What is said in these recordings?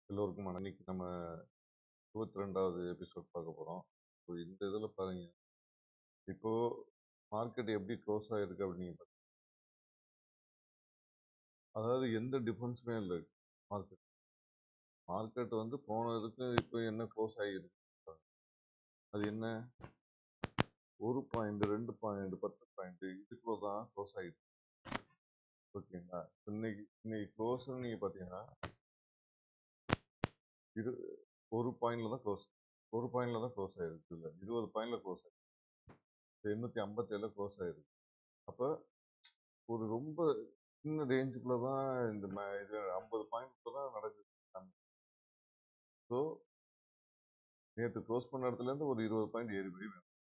எல்லோருக்கும் இன்னைக்கு நம்ம 22வது எபிசோட் பார்க்க போகிறோம். ஸோ இந்த இதில் பாருங்க, இப்போ மார்க்கெட் எப்படி க்ளோஸ் ஆகிருக்கு அப்படின்னு அதாவது எந்த டிஃபரன்ஸுமே இல்லை. மார்க்கெட் மார்க்கெட் வந்து போனதுக்கு இப்போ என்ன க்ளோஸ் ஆகிருக்கு, அது என்ன 1 பாயிண்ட் 2 பாயிண்ட் 10 பாயிண்ட் இதுக்குள்ள தான் க்ளோஸ் ஆகிருக்கு. ஓகேங்களா? இன்னைக்கு க்ளோஸ்ன்னு நீங்கள் பார்த்தீங்கன்னா இது 1 பாயிண்ட்ல தான் க்ளோஸ், 1 பாயிண்ட்ல தான் க்ளோஸ் ஆகிருக்கு. இல்லை 20 பாயிண்ட்ல க்ளோஸ் ஆகிருக்கு. 857 க்ளோஸ் ஆகிருக்கு. அப்போ ஒரு ரொம்ப சின்ன ரேஞ்சுக்குள்ள தான் இந்த இது 50 பாயிண்ட் தான் நடக்குது. ஸோ நேற்று க்ளோஸ் பண்ண இடத்துல இருந்து ஒரு 20 பாயிண்ட் ஏறி போய் வேணும்.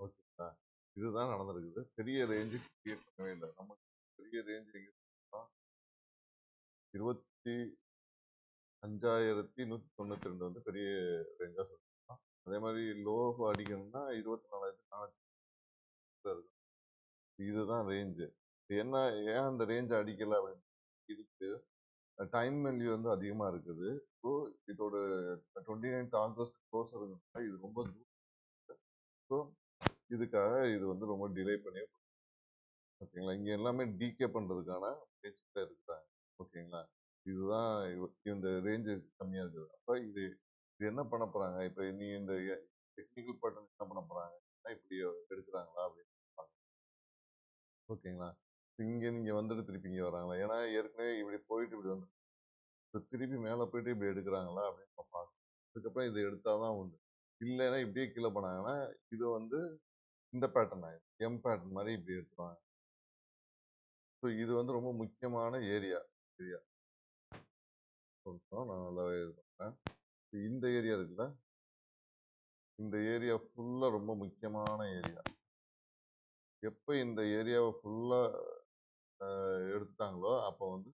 ஓகேங்களா? இதுதான் நடந்திருக்குது. பெரிய ரேஞ்சு கிரியேட் பண்ணவே இல்லை. நமக்கு பெரிய ரேஞ்சு 25,192 வந்து பெரிய ரேஞ்சாக சொல்லலாம். அதே மாதிரி லோ அடிக்கணும்னா 24,400 இருக்கும். இதுதான் ரேஞ்சு. என்ன ஏன் அந்த ரேஞ்சை அடிக்கலை அப்படின்னு இதுக்கு டைம் வேல்யூ வந்து அதிகமாக இருக்குது. ஸோ இதோட 29th ஆகஸ்ட் க்ளோஸ் இருக்குதுன்னா இது ரொம்ப தூரம். ஸோ இதுக்காக இது வந்து ரொம்ப டிலே பண்ணி, ஓகேங்களா, இங்கே எல்லாமே டிகே பண்ணுறதுக்கான பேச்சுக்கிட்ட இருக்கிறாங்க. ஓகேங்களா? இதுதான் இந்த ரேஞ்சு கம்மியாக இருக்குது. அப்போ இது இது என்ன பண்ண போகிறாங்க இப்போ நீ இந்த டெக்னிக்கல் பேட்டர்ன் என்ன பண்ண போகிறாங்க, இப்படி எடுக்கிறாங்களா அப்படின்னு பார்க்கணும். ஓகேங்களா? இங்கே நீங்கள் வந்துட்டு திருப்பி இங்கே வராங்களா, ஏன்னா ஏற்கனவே இப்படி போயிட்டு இப்படி வந்து திருப்பி மேலே போயிட்டு இப்படி எடுக்கிறாங்களா அப்படின்னு நம்ம பார்க்கணும். அதுக்கப்புறம் இதை எடுத்தாதான் உண்டு. இல்லைன்னா இப்படியே கீழே போனாங்கன்னா இது வந்து இந்த பேட்டர்ன் ஆயிடும், எம் பேட்டர்ன் மாதிரி இப்படி எடுத்துருவாங்க. ஸோ இது வந்து ரொம்ப முக்கியமான ஏரியா. ஏரியா நான் நல்லாவே இது பண்ணுறேன். இந்த ஏரியா இருக்குல்ல, இந்த ஏரியா ஃபுல்லாக ரொம்ப முக்கியமான ஏரியா. எப்போ இந்த ஏரியாவை ஃபுல்லாக எடுத்துட்டாங்களோ அப்போ வந்து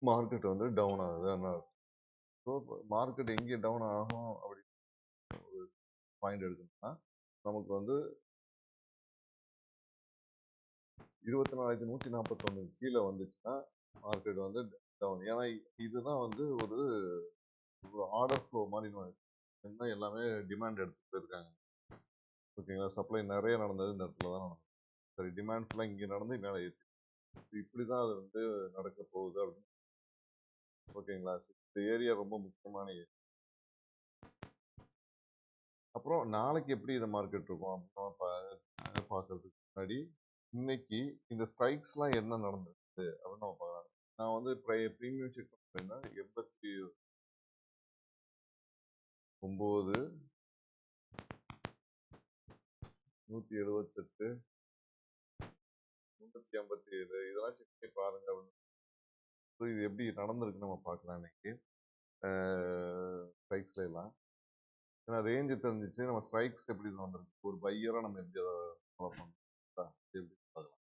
மார்க்கெட் வந்து டவுன் ஆகுது. அதனால ஸோ மார்க்கெட் எங்கே டவுன் ஆகும் அப்படி ஒரு பாயிண்ட் எடுக்கணும்னா நமக்கு வந்து 24,141 கீழே வந்துச்சுன்னா மார்க்கெட் வந்து டவுன். ஏன்னா இதுதான் வந்து ஒரு ஆர்டர் ஃப்ளோ மாதிரி என்ன எல்லாமே டிமாண்ட் எடுத்துட்டு போயிருக்காங்க. ஓகேங்களா? சப்ளை நிறைய நடந்தது இந்த இடத்துல தான் நடந்தது. சரி, டிமாண்ட் ஃபுல்லாக இங்கே நடந்து மேலே ஏற்றி இப்படி தான் அது வந்து நடக்க போகுது அப்படின்னு. ஓகேங்களா? இந்த ஏரியா ரொம்ப முக்கியமான ஏரியா. அப்புறம் நாளைக்கு எப்படி இந்த மார்க்கெட் இருக்கும் அப்படின்னு பார்க்கறதுக்கு முன்னாடி இன்னைக்கு இந்த ஸ்ட்ரைக்ஸ்லாம் என்ன நடந்தது அப்படின்னு நம்ம பார்க்கலாம். நான் வந்து ப்ரீமியம் செக் பண்ணேன்னா 89, 178, 357 இதெல்லாம் செக் பண்ணி பாருங்க அப்படின்னு. ஸோ இது எப்படி நடந்திருக்கு நம்ம பார்க்கலாம் இன்னைக்கு ஸ்ட்ரைக்ஸ்ல எல்லாம். ஏன்னா ரேஞ்சு தெரிஞ்சிச்சு, நம்ம ஸ்ட்ரைக்ஸ் எப்படி வந்திருக்கு, ஒரு பையராக நம்ம எப்படி அதை ஃபாலோ பண்ணலாம் எப்படி பார்க்கலாம்.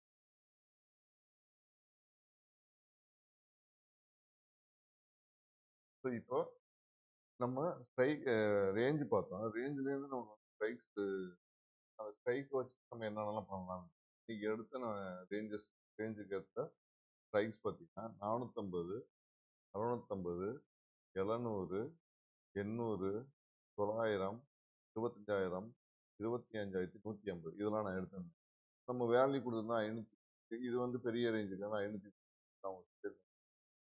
ஸோ இப்போ நம்ம ஸ்ட்ரைக் ரேஞ்சு பார்த்தோம். ரேஞ்சிலேருந்து நம்ம ஸ்ட்ரைக்ஸ், அந்த ஸ்ட்ரைக் வச்சு நம்ம என்னென்னலாம் பண்ணலாம். இன்னைக்கு எடுத்த நான் ரேஞ்சுக்கு எடுத்த ஸ்ட்ரைக்ஸ் பார்த்தீங்கன்னா 450, 650, 700, 800, 900, 25,000, 25,150 இதெல்லாம் நான் எடுத்தேன். நம்ம வேல்யூ கொடுத்துருந்தா 500. இது வந்து பெரிய ரேஞ்சுக்கு 500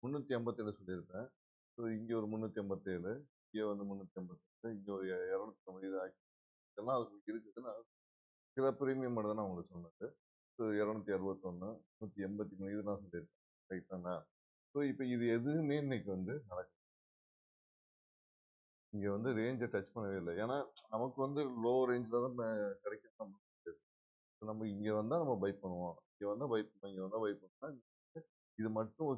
357 சொல்லியிருப்பேன். ஸோ இங்கே ஒரு 357, இங்கே வந்து 357, இங்கே ஒரு 250. இது இதெல்லாம் அதுக்கு இருக்குதுன்னா சில ப்ரீமியம் மட்டும் தான் நான் உங்களுக்கு சொன்னது. ஸோ 261, 183 இது நான் சொல்லியிருக்கேன். ரைட் தானே? ஸோ இப்போ இது எதுவுமே இன்னைக்கு வந்து நடக்குது. இங்கே வந்து ரேஞ்சை டச் பண்ணவே இல்லை. ஏன்னா நமக்கு வந்து லோ ரேஞ்சில் தான் கிடைக்கும். நம்ம இங்கே வந்தால் நம்ம பை பண்ணுவோம், இங்கே வந்தால் பை பண்ணுவோம், இங்கே வந்தால் பை பண்ணுவோம். இது மட்டும்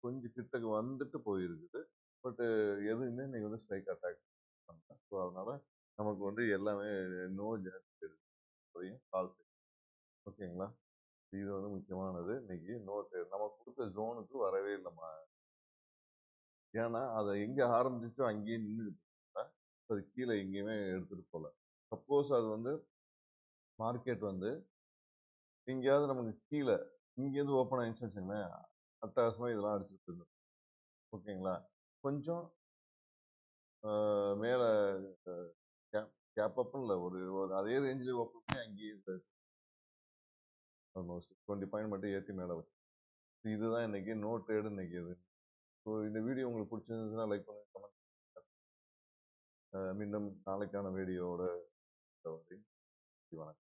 கொஞ்சம் கிட்டக்கு வந்துட்டு போயிருக்குது. பட் எதுவுமே இன்னைக்கு வந்து ஸ்ட்ரைக் அட்டாக் பண்ணல. ஸோ அதனால நமக்கு வந்து எல்லாமே நோ ஜாஸ்தி கால் சைட். ஓகேங்களா? இது வந்து முக்கியமானது. இன்னைக்கு நோ ட்ரேட் நம்ம கொடுத்த ஜோனுக்கு வரவே இல்லைம்மா. ஏன்னா அதை எங்கே ஆரம்பிச்சிச்சோ அங்கேயே நின்றுட்டு அது கீழே எங்கேயுமே எடுத்துட்டு போகல. சப்போஸ் அது வந்து மார்க்கெட் வந்து எங்கேயாவது நமக்கு கீழே இங்கேருந்து ஓப்பன் ஆயிடுச்சுன்னு வச்சுங்களேன், அட்டகாசமாக இதெல்லாம் அடிச்சுட்டு இருந்தோம். ஓகேங்களா? கொஞ்சம் மேல அ கேப் கேப் அப்ன்னு இல்ல. ஒரு ஒரு அதே ரேஞ்சில ஓப்பன் பண்ணி அங்கேயே ஆல்மோஸ்ட் 20 பாயிண்ட் மட்டும் ஏத்தி மேல வச்சு. இதுதான் இன்னைக்கு நோ ட்ரேட் இன்னைக்கு இது. ஸோ இந்த வீடியோ உங்களுக்கு பிடிச்சிருந்ததுன்னா லைக் பண்ணுங்க, கமெண்ட் மீண்டும் நாளைக்கான வீடியோவோட வணக்கம்.